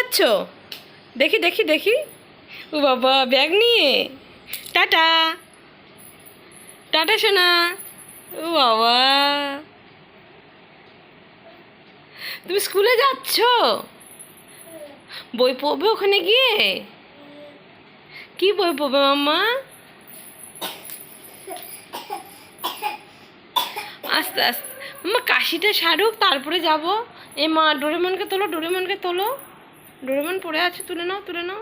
যাচ্ছ? দেখি দেখি দেখি। ও বাবা, ব্যাগ নিয়ে। টাটা টাটা সোনা। ও বাবা, তুমি স্কুলে যাচ্ছ? বই পড়বে ওখানে গিয়ে? কি বই পড়বে মাম্মা? আস্তে আস্তে মাম্মা, কাশিটা সারুক তারপরে যাব। এ মা, ডোরেমনকে তোলো, ডোরেমনকে তোলো। ডোরেমন পড়ে আছে, তুলে নাও তুলে নাও।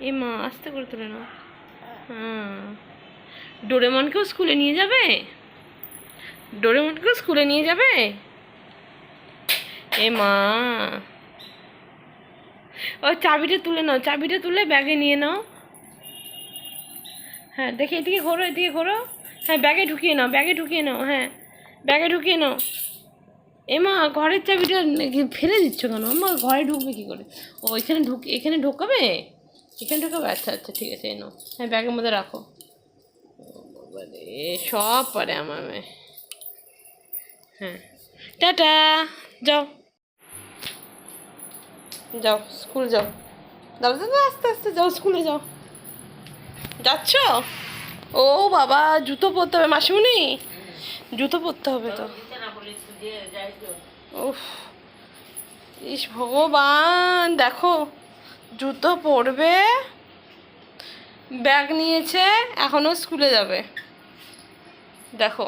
এ মা, আস্তে করে তুলে নাও। হ্যাঁ, ডোরেমনকেও স্কুলে নিয়ে যাবে? ডোরেমনকেও স্কুলে নিয়ে যাবে? এ মা, ও চাবিটা তুলে নাও, চাবিটা তুলে ব্যাগে নিয়ে নাও। হ্যাঁ দেখি, এদিকে ঘোরো, এদিকে ঘোরো। হ্যাঁ, ব্যাগে ঢুকিয়ে নাও, ব্যাগে ঢুকিয়ে নাও। হ্যাঁ, ব্যাগে ঢুকিয়ে নাও। এমা, ঘরের চাবিটা ফেলে দিচ্ছ কেন? আমার ঘরে ঢুকবে কী করে? ও এখানে এখানে ঢোকাবে? এখানে ঢোকাবে? আচ্ছা আচ্ছা, ঠিক আছে, নাও। হ্যাঁ, ব্যাগের মধ্যে রাখো। সব পারে আমার মেয়ে। হ্যাঁ, টাটা। যাও যাও, স্কুল যাও। দাদা দাদা, আস্তে আস্তে যাও, স্কুলে যাও। যাচ্ছ? ও বাবা, জুতো পরতে হবে মাসিমণি, জুতো পরতে হবে তো। উফ, ইস ভগবান, দেখো জুতো পরবে, ব্যাগ নিয়েছে, এখনো স্কুলে যাবে। দেখো